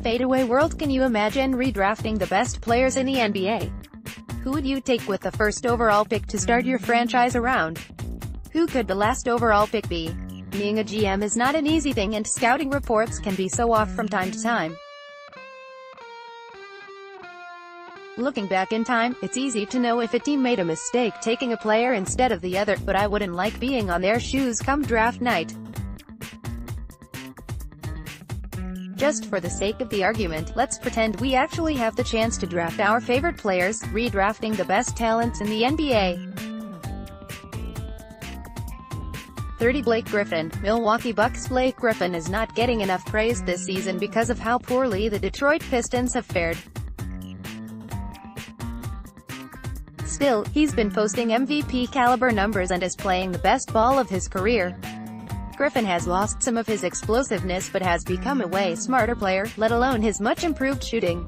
Fadeaway World Can you imagine redrafting the best players in the NBA? Who would you take with the first overall pick to start your franchise around? Who could the last overall pick be? Being a GM is not an easy thing and scouting reports can be so off from time to time. Looking back in time, it's easy to know if a team made a mistake taking a player instead of the other, but I wouldn't like being on their shoes come draft night. Just for the sake of the argument, let's pretend we actually have the chance to draft our favorite players, redrafting the best talents in the NBA. 30 Blake Griffin, Milwaukee Bucks. Blake Griffin is not getting enough praise this season because of how poorly the Detroit Pistons have fared. Still, he's been posting MVP-caliber numbers and is playing the best ball of his career. Griffin has lost some of his explosiveness but has become a way smarter player, let alone his much-improved shooting.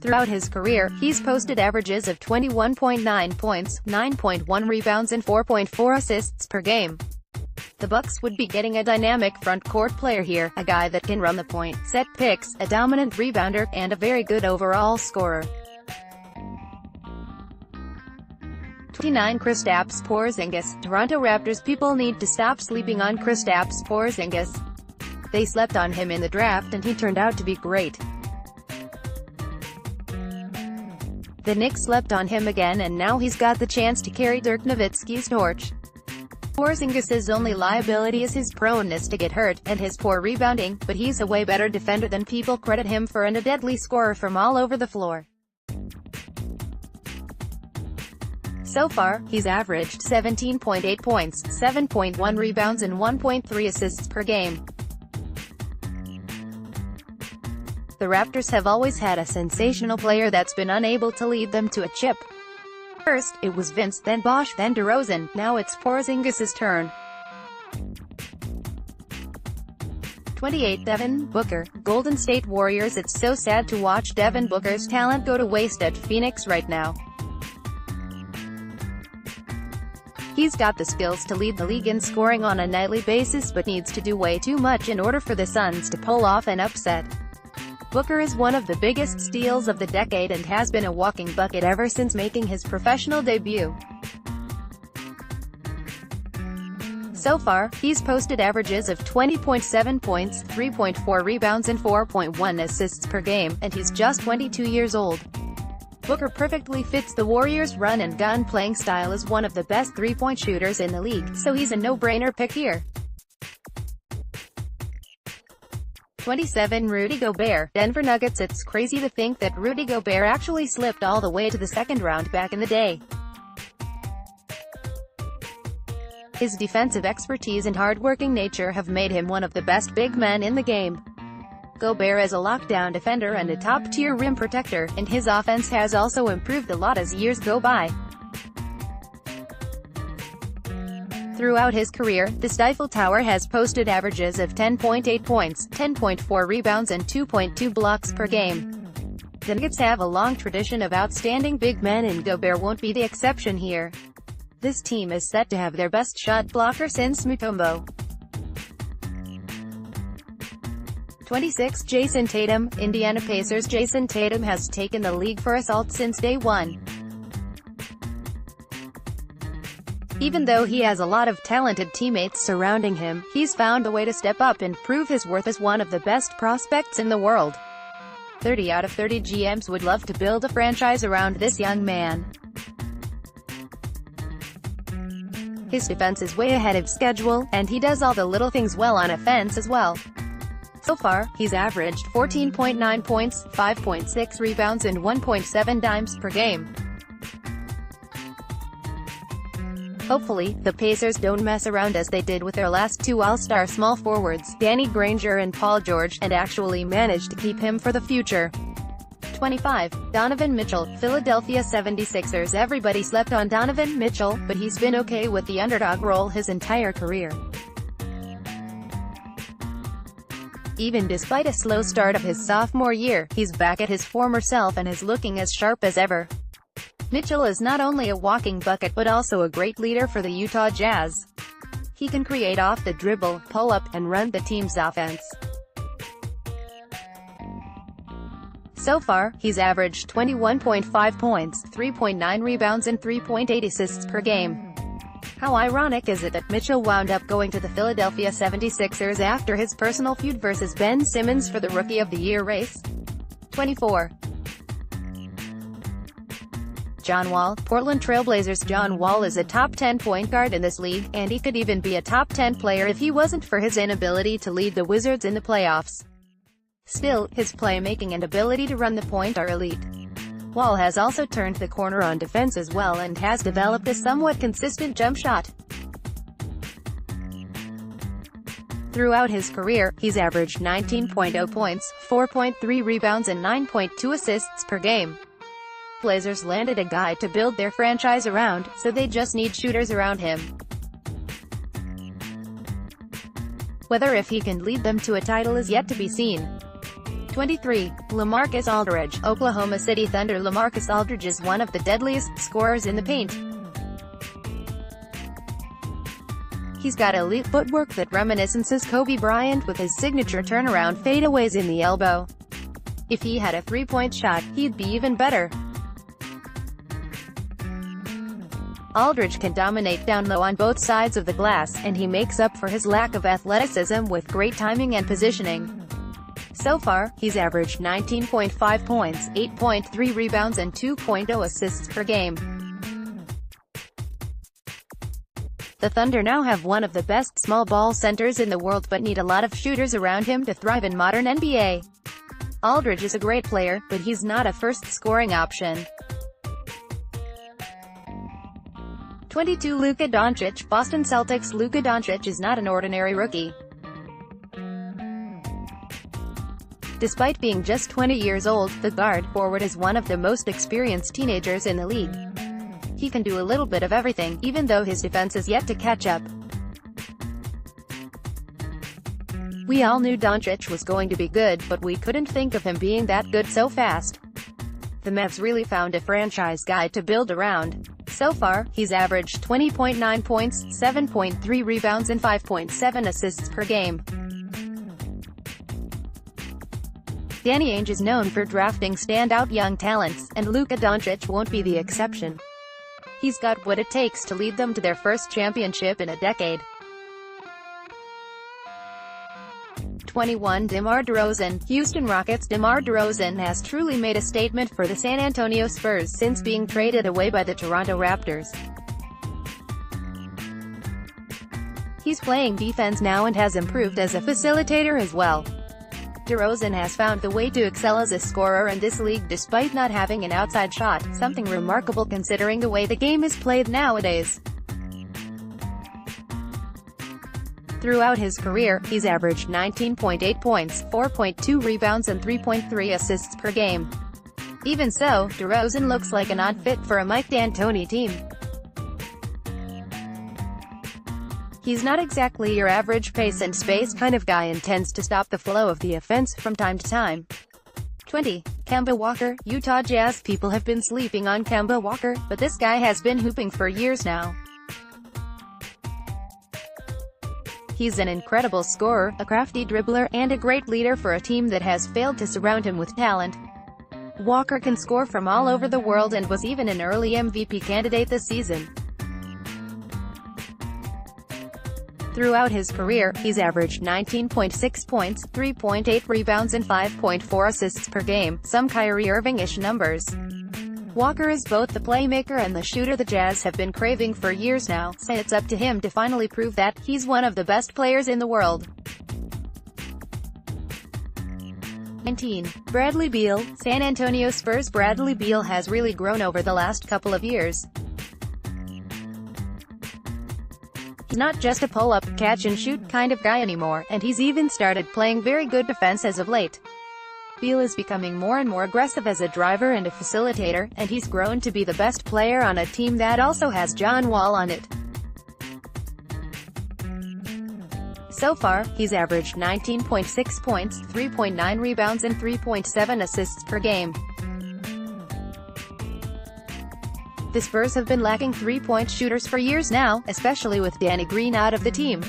Throughout his career, he's posted averages of 21.9 points, 9.1 rebounds and 4.4 assists per game. The Bucks would be getting a dynamic front-court player here, a guy that can run the point, set picks, a dominant rebounder, and a very good overall scorer. 29 Kristaps Porzingis, Toronto Raptors. People need to stop sleeping on Kristaps Porzingis. They slept on him in the draft and he turned out to be great. The Knicks slept on him again and now he's got the chance to carry Dirk Nowitzki's torch. Porzingis's only liability is his proneness to get hurt, and his poor rebounding, but he's a way better defender than people credit him for and a deadly scorer from all over the floor. So far, he's averaged 17.8 points, 7.1 rebounds and 1.3 assists per game. The Raptors have always had a sensational player that's been unable to lead them to a chip. First, it was Vince, then Bosh, then DeRozan, now it's Porzingis's turn. 28 Devin Booker, Golden State Warriors. It's so sad to watch Devin Booker's talent go to waste at Phoenix right now. He's got the skills to lead the league in scoring on a nightly basis but needs to do way too much in order for the Suns to pull off an upset. Booker is one of the biggest steals of the decade and has been a walking bucket ever since making his professional debut. So far, he's posted averages of 20.7 points, 3.4 rebounds and 4.1 assists per game, and he's just 22 years old. Booker perfectly fits the Warriors' run-and-gun playing style as one of the best three-point shooters in the league, so he's a no-brainer pick here. 27 Rudy Gobert, Denver Nuggets. It's crazy to think that Rudy Gobert actually slipped all the way to the second round back in the day. His defensive expertise and hard-working nature have made him one of the best big men in the game. Gobert is a lockdown defender and a top-tier rim protector, and his offense has also improved a lot as years go by. Throughout his career, the Eiffel Tower has posted averages of 10.8 points, 10.4 rebounds and 2.2 blocks per game. The Nuggets have a long tradition of outstanding big men and Gobert won't be the exception here. This team is set to have their best shot blocker since Mutombo. 26 Jason Tatum, Indiana Pacers. Jason Tatum has taken the league for assault since day one. Even though he has a lot of talented teammates surrounding him, he's found a way to step up and prove his worth as one of the best prospects in the world. 30 out of 30 GMs would love to build a franchise around this young man. His defense is way ahead of schedule, and he does all the little things well on offense as well. So far, he's averaged 14.9 points, 5.6 rebounds and 1.7 dimes per game. Hopefully, the Pacers don't mess around as they did with their last two all-star small forwards, Danny Granger and Paul George, and actually manage to keep him for the future. 25 Donovan Mitchell, Philadelphia 76ers. Everybody slept on Donovan Mitchell, but he's been okay with the underdog role his entire career. Even despite a slow start of his sophomore year, he's back at his former self and is looking as sharp as ever. Mitchell is not only a walking bucket but also a great leader for the Utah Jazz. He can create off the dribble, pull up, and run the team's offense. So far, he's averaged 21.5 points, 3.9 rebounds and 3.8 assists per game. How ironic is it that Mitchell wound up going to the Philadelphia 76ers after his personal feud versus Ben Simmons for the Rookie of the Year race? 24. John Wall, Portland Trail Blazers. John Wall is a top 10 point guard in this league, and he could even be a top 10 player if he wasn't for his inability to lead the Wizards in the playoffs. Still, his playmaking and ability to run the point are elite. Wall has also turned the corner on defense as well and has developed a somewhat consistent jump shot. Throughout his career, he's averaged 19.0 points, 4.3 rebounds and 9.2 assists per game. Blazers landed a guy to build their franchise around, so they just need shooters around him. Whether if he can lead them to a title is yet to be seen. 23. LaMarcus Aldridge, Oklahoma City Thunder. LaMarcus Aldridge is one of the deadliest scorers in the paint. He's got elite footwork that reminisces Kobe Bryant with his signature turnaround fadeaways in the elbow. If he had a three-point shot, he'd be even better. Aldridge can dominate down low on both sides of the glass, and he makes up for his lack of athleticism with great timing and positioning. So far, he's averaged 19.5 points, 8.3 rebounds and 2.0 assists per game. The Thunder now have one of the best small ball centers in the world but need a lot of shooters around him to thrive in modern NBA. Aldridge is a great player, but he's not a first scoring option. 22. Luka Doncic, Boston Celtics. Luka Doncic is not an ordinary rookie. Despite being just 20 years old, the guard forward is one of the most experienced teenagers in the league. He can do a little bit of everything, even though his defense is yet to catch up. We all knew Doncic was going to be good, but we couldn't think of him being that good so fast. The Mavs really found a franchise guy to build around. So far, he's averaged 20.9 points, 7.3 rebounds and 5.7 assists per game. Danny Ainge is known for drafting standout young talents, and Luka Doncic won't be the exception. He's got what it takes to lead them to their first championship in a decade. 21. DeMar DeRozan, Houston Rockets. DeMar DeRozan has truly made a statement for the San Antonio Spurs since being traded away by the Toronto Raptors. He's playing defense now and has improved as a facilitator as well. DeRozan has found the way to excel as a scorer in this league despite not having an outside shot, something remarkable considering the way the game is played nowadays. Throughout his career, he's averaged 19.8 points, 4.2 rebounds and 3.3 assists per game. Even so, DeRozan looks like an odd fit for a Mike D'Antoni team. He's not exactly your average pace and space kind of guy and tends to stop the flow of the offense from time to time. 20. Kemba Walker, Utah Jazz. People have been sleeping on Kemba Walker, but this guy has been hooping for years now. He's an incredible scorer, a crafty dribbler, and a great leader for a team that has failed to surround him with talent. Walker can score from all over the world and was even an early MVP candidate this season. Throughout his career, he's averaged 19.6 points, 3.8 rebounds and 5.4 assists per game, some Kyrie Irving-ish numbers. Walker is both the playmaker and the shooter the Jazz have been craving for years now, so it's up to him to finally prove that he's one of the best players in the world. 19. Bradley Beal, San Antonio Spurs. Bradley Beal has really grown over the last couple of years. He's not just a pull-up, catch-and-shoot kind of guy anymore, and he's even started playing very good defense as of late. Beal is becoming more and more aggressive as a driver and a facilitator, and he's grown to be the best player on a team that also has John Wall on it. So far, he's averaged 19.6 points, 3.9 rebounds and 3.7 assists per game. The Spurs have been lacking three-point shooters for years now, especially with Danny Green out of the team.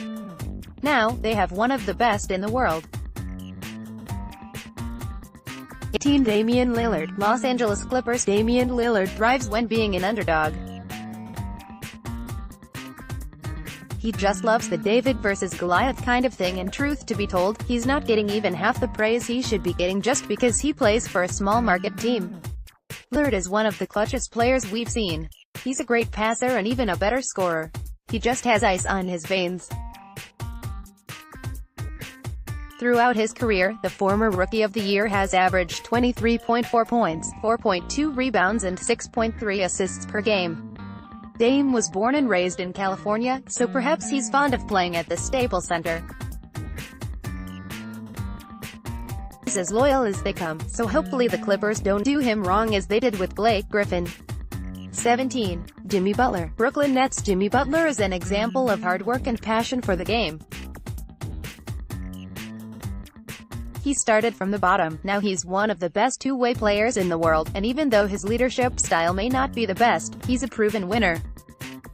Now, they have one of the best in the world. 18. Damian Lillard. Los Angeles Clippers. Damian Lillard thrives when being an underdog. He just loves the David versus Goliath kind of thing, and truth to be told, he's not getting even half the praise he should be getting just because he plays for a small market team. Lillard is one of the clutchest players we've seen. He's a great passer and even a better scorer. He just has ice on his veins. Throughout his career, the former Rookie of the Year has averaged 23.4 points, 4.2 rebounds and 6.3 assists per game. Dame was born and raised in California, so perhaps he's fond of playing at the Staples Center. He's as loyal as they come, so hopefully the Clippers don't do him wrong as they did with Blake Griffin. 17. Jimmy Butler. Brooklyn Nets. Jimmy Butler is an example of hard work and passion for the game. He started from the bottom, now he's one of the best two-way players in the world, and even though his leadership style may not be the best, he's a proven winner.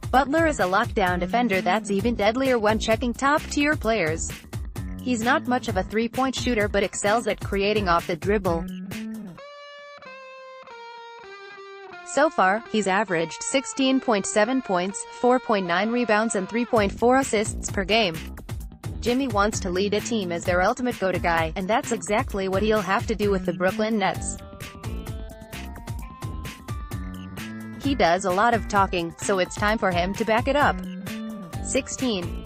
Butler is a lockdown defender that's even deadlier when checking top-tier players. He's not much of a three-point shooter but excels at creating off the dribble. So far, he's averaged 16.7 points, 4.9 rebounds and 3.4 assists per game. Jimmy wants to lead a team as their ultimate go-to guy, and that's exactly what he'll have to do with the Brooklyn Nets. He does a lot of talking, so it's time for him to back it up. 16.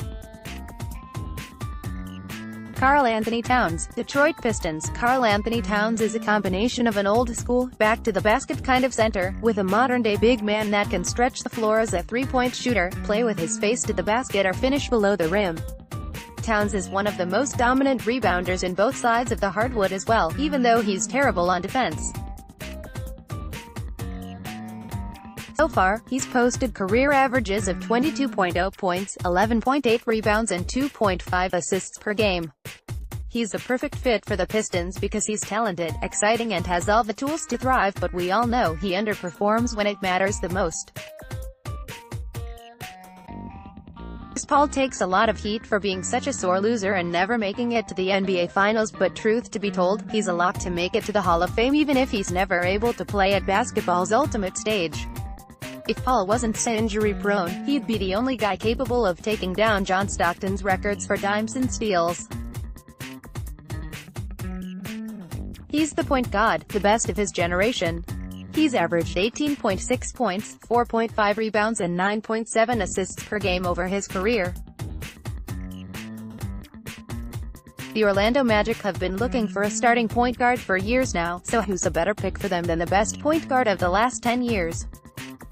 Karl Anthony Towns. Detroit Pistons. Karl Anthony Towns is a combination of an old-school, back-to-the-basket kind of center, with a modern-day big man that can stretch the floor as a three-point shooter, play with his face to the basket or finish below the rim. Towns is one of the most dominant rebounders in both sides of the hardwood as well, even though he's terrible on defense. So far, he's posted career averages of 22.0 points, 11.8 rebounds and 2.5 assists per game. He's a perfect fit for the Pistons because he's talented, exciting and has all the tools to thrive, but we all know he underperforms when it matters the most. Chris Paul takes a lot of heat for being such a sore loser and never making it to the NBA Finals, but truth to be told, he's a lock to make it to the Hall of Fame even if he's never able to play at basketball's ultimate stage. If Paul wasn't so injury-prone, he'd be the only guy capable of taking down John Stockton's records for dimes and steals. He's the point guard, the best of his generation. He's averaged 18.6 points, 4.5 rebounds and 9.7 assists per game over his career. The Orlando Magic have been looking for a starting point guard for years now, so who's a better pick for them than the best point guard of the last 10 years?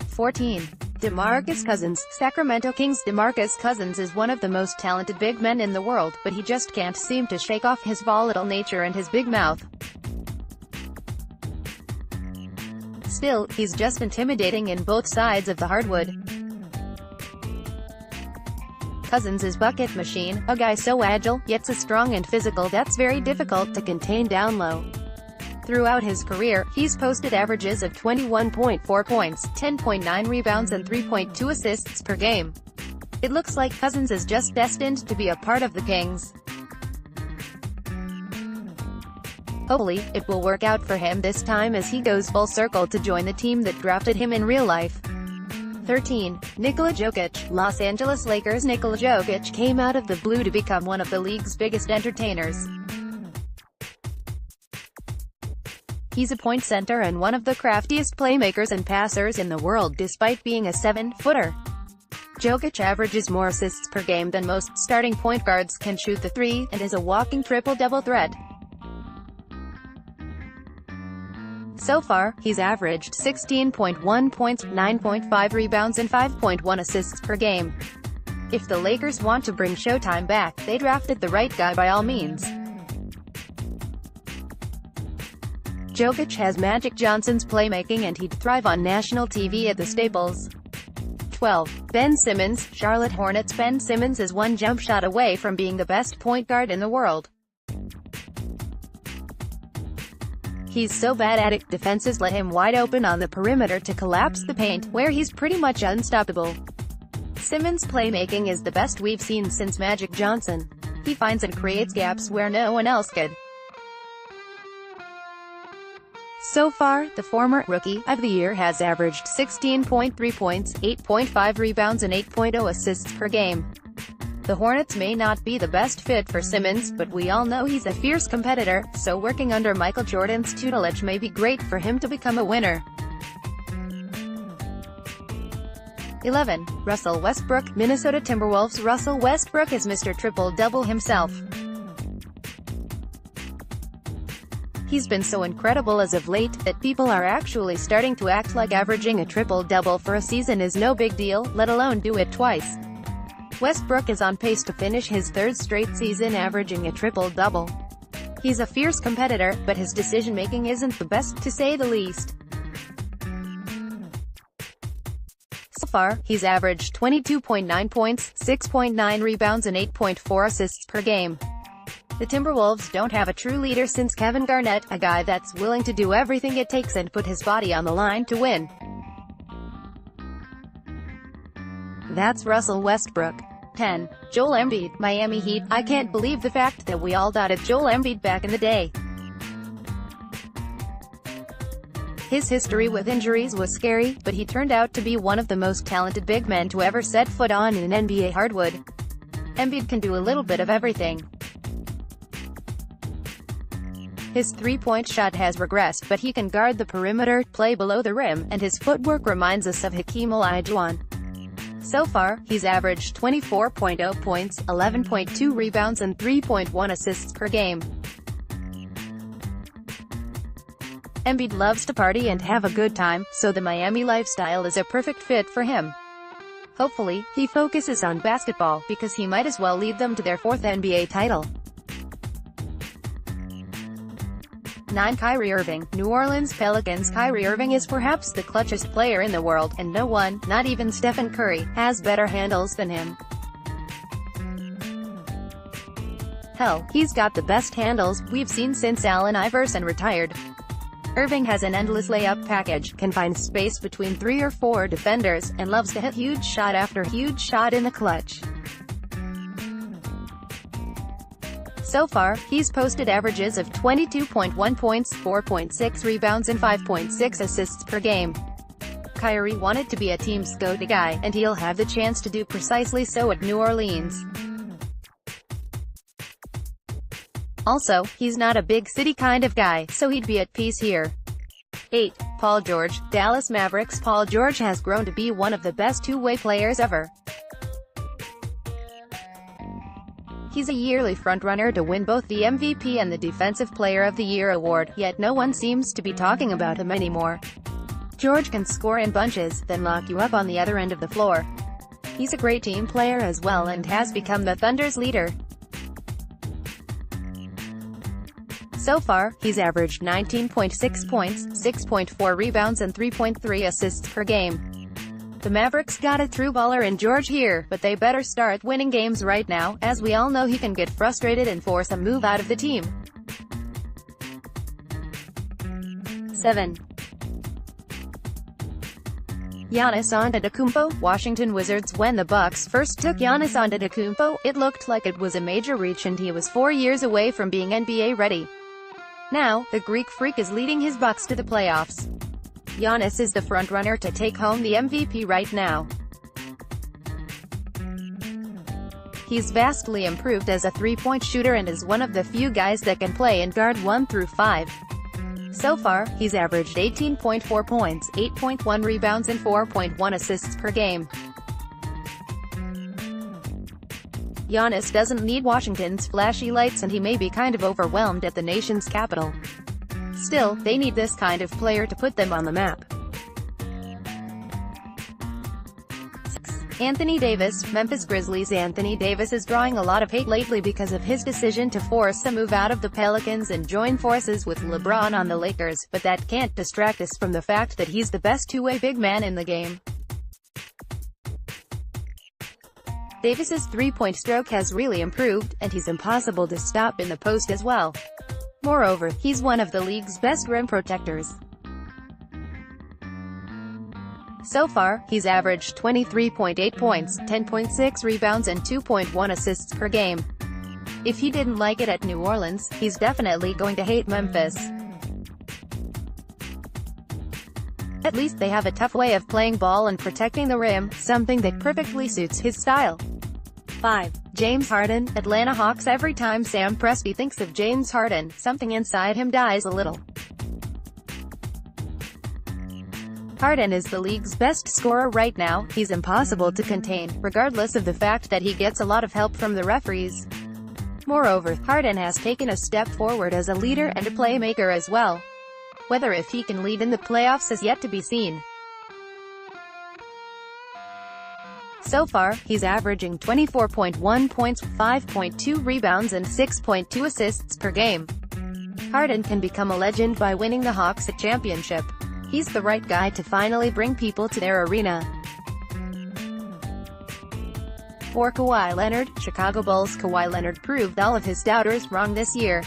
14. DeMarcus Cousins. Sacramento Kings. DeMarcus Cousins is one of the most talented big men in the world, but he just can't seem to shake off his volatile nature and his big mouth. Still, he's just intimidating in both sides of the hardwood. Cousins is bucket machine, a guy so agile, yet so strong and physical that's very difficult to contain down low. Throughout his career, he's posted averages of 21.4 points, 10.9 rebounds and 3.2 assists per game. It looks like Cousins is just destined to be a part of the Kings. Hopefully, it will work out for him this time as he goes full circle to join the team that drafted him in real life. 13. Nikola Jokic. Los Angeles Lakers. Nikola Jokic came out of the blue to become one of the league's biggest entertainers. He's a point center and one of the craftiest playmakers and passers in the world despite being a 7-footer. Jokic averages more assists per game than most starting point guards can shoot the three, and is a walking triple-double threat. So far, he's averaged 16.1 points, 9.5 rebounds and 5.1 assists per game. If the Lakers want to bring Showtime back, they drafted the right guy by all means. Jokic has Magic Johnson's playmaking and he'd thrive on national TV at the Staples. 12. Ben Simmons. Charlotte Hornets. Ben Simmons is one jump shot away from being the best point guard in the world. He's so bad at it, defenses let him wide open on the perimeter to collapse the paint, where he's pretty much unstoppable. Simmons' playmaking is the best we've seen since Magic Johnson. He finds and creates gaps where no one else could. So far, the former Rookie of the Year has averaged 16.3 points, 8.5 rebounds and 8.0 assists per game. The Hornets may not be the best fit for Simmons, but we all know he's a fierce competitor, so working under Michael Jordan's tutelage may be great for him to become a winner. 11. Russell Westbrook, Minnesota Timberwolves. Russell Westbrook is Mr. Triple-Double himself. He's been so incredible as of late, that people are actually starting to act like averaging a triple-double for a season is no big deal, let alone do it twice. Westbrook is on pace to finish his third straight season averaging a triple-double. He's a fierce competitor, but his decision-making isn't the best, to say the least. So far, he's averaged 22.9 points, 6.9 rebounds and 8.4 assists per game. The Timberwolves don't have a true leader since Kevin Garnett, a guy that's willing to do everything it takes and put his body on the line to win. That's Russell Westbrook. 10. Joel Embiid, Miami Heat. I can't believe the fact that we all doubted Joel Embiid back in the day. His history with injuries was scary, but he turned out to be one of the most talented big men to ever set foot on an NBA hardwood. Embiid can do a little bit of everything. His three-point shot has regressed, but he can guard the perimeter, play below the rim, and his footwork reminds us of Hakeem Olajuwon. So far, he's averaged 24.0 points, 11.2 rebounds and 3.1 assists per game. Embiid loves to party and have a good time, so the Miami lifestyle is a perfect fit for him. Hopefully, he focuses on basketball, because he might as well lead them to their fourth NBA title. 9. Kyrie Irving, New Orleans Pelicans. Kyrie Irving is perhaps the clutchest player in the world, and no one, not even Stephen Curry, has better handles than him. Hell, he's got the best handles we've seen since Allen Iverson retired. Irving has an endless layup package, can find space between 3 or 4 defenders, and loves to hit huge shot after huge shot in the clutch. So far, he's posted averages of 22.1 points, 4.6 rebounds and 5.6 assists per game. Kyrie wanted to be a team's go-to guy, and he'll have the chance to do precisely so at New Orleans. Also, he's not a big city kind of guy, so he'd be at peace here. 8. Paul George, Dallas Mavericks. Paul George has grown to be one of the best two-way players ever. He's a yearly frontrunner to win both the MVP and the Defensive Player of the Year award, yet no one seems to be talking about him anymore. George can score in bunches, then lock you up on the other end of the floor. He's a great team player as well and has become the Thunder's leader. So far, he's averaged 19.6 points, 6.4 rebounds and 3.3 assists per game. The Mavericks got a true baller in George here, but they better start winning games right now, as we all know he can get frustrated and force a move out of the team. 7. Giannis Antetokounmpo, Washington Wizards. When the Bucks first took Giannis Antetokounmpo, it looked like it was a major reach and he was 4 years away from being NBA ready. Now, the Greek Freak is leading his Bucks to the playoffs. Giannis is the frontrunner to take home the MVP right now. He's vastly improved as a three-point shooter and is one of the few guys that can play in guard 1 through 5. So far, he's averaged 18.4 points, 8.1 rebounds and 4.1 assists per game. Giannis doesn't need Washington's flashy lights and he may be kind of overwhelmed at the nation's capital. Still, they need this kind of player to put them on the map. 6. Anthony Davis, Memphis Grizzlies. Anthony Davis is drawing a lot of hate lately because of his decision to force a move out of the Pelicans and join forces with LeBron on the Lakers, but that can't distract us from the fact that he's the best two-way big man in the game. Davis's three-point stroke has really improved, and he's impossible to stop in the post as well. Moreover, he's one of the league's best rim protectors. So far, he's averaged 23.8 points, 10.6 rebounds and 2.1 assists per game. If he didn't like it at New Orleans, he's definitely going to hate Memphis. At least they have a tough way of playing ball and protecting the rim, something that perfectly suits his style. 5. James Harden, Atlanta Hawks. Every time Sam Presti thinks of James Harden, something inside him dies a little. Harden is the league's best scorer right now. He's impossible to contain, regardless of the fact that he gets a lot of help from the referees. Moreover, Harden has taken a step forward as a leader and a playmaker as well. Whether if he can lead in the playoffs is yet to be seen. So far, he's averaging 24.1 points, 5.2 rebounds and 6.2 assists per game. Harden can become a legend by winning the Hawks a championship. He's the right guy to finally bring people to their arena. For Kawhi Leonard, Chicago Bulls. Kawhi Leonard proved all of his doubters wrong this year.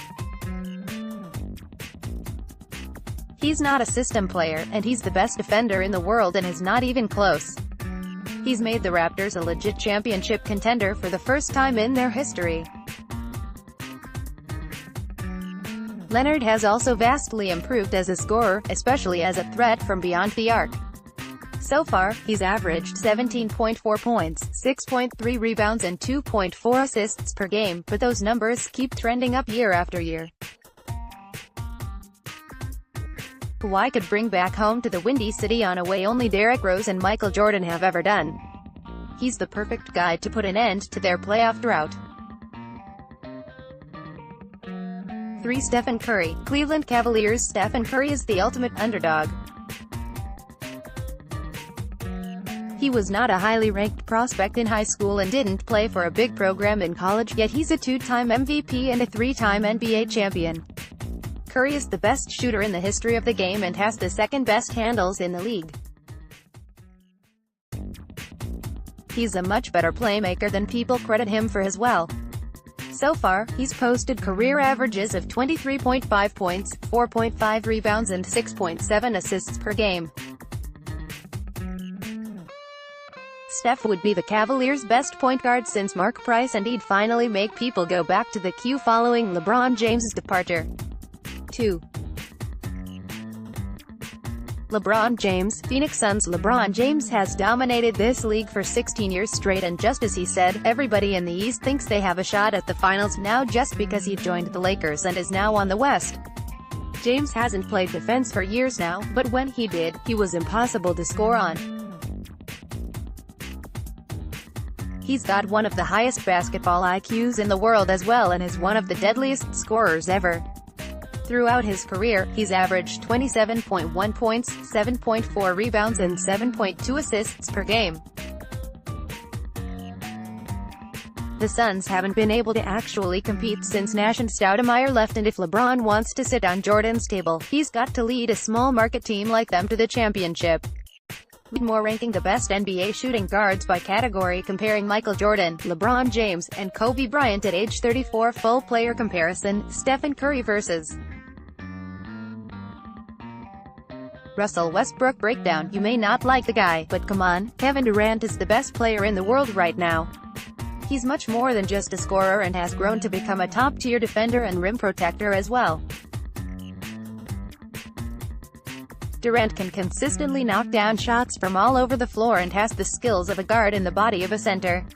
He's not a system player, and he's the best defender in the world and is not even close. He's made the Raptors a legit championship contender for the first time in their history. Leonard has also vastly improved as a scorer, especially as a threat from beyond the arc. So far, he's averaged 17.4 points, 6.3 rebounds and 2.4 assists per game, but those numbers keep trending up year after year. Kawhi could bring back home to the Windy City on a way only Derrick Rose and Michael Jordan have ever done. He's the perfect guy to put an end to their playoff drought. 3. Stephen Curry, Cleveland Cavaliers. Stephen Curry is the ultimate underdog. He was not a highly ranked prospect in high school and didn't play for a big program in college, yet he's a two-time MVP and a three-time NBA champion. Curry is the best shooter in the history of the game and has the second best handles in the league. He's a much better playmaker than people credit him for as well. So far, he's posted career averages of 23.5 points, 4.5 rebounds and 6.7 assists per game. Steph would be the Cavaliers' best point guard since Mark Price, and he'd finally make people go back to the queue following LeBron James' departure. 2. LeBron James, Phoenix Suns. LeBron James has dominated this league for 16 years straight, and just as he said, everybody in the East thinks they have a shot at the finals now just because he joined the Lakers and is now on the West. James hasn't played defense for years now, but when he did, he was impossible to score on. He's got one of the highest basketball IQs in the world as well and is one of the deadliest scorers ever. Throughout his career, he's averaged 27.1 points, 7.4 rebounds and 7.2 assists per game. The Suns haven't been able to actually compete since Nash and Stoudemire left, and if LeBron wants to sit on Jordan's table, he's got to lead a small market team like them to the championship. More ranking the best NBA shooting guards by category, comparing Michael Jordan, LeBron James, and Kobe Bryant at age 34. Full player comparison, Stephen Curry vs. Russell Westbrook breakdown. You may not like the guy, but come on, Kevin Durant is the best player in the world right now. He's much more than just a scorer and has grown to become a top-tier defender and rim protector as well. Durant can consistently knock down shots from all over the floor and has the skills of a guard in the body of a center.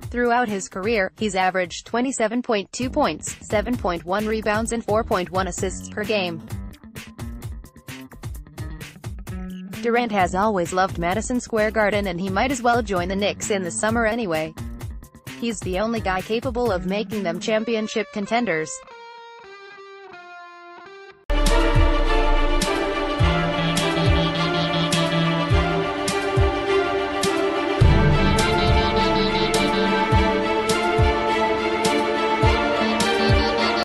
Throughout his career, he's averaged 27.2 points, 7.1 rebounds and 4.1 assists per game. Durant has always loved Madison Square Garden, and he might as well join the Knicks in the summer anyway. He's the only guy capable of making them championship contenders.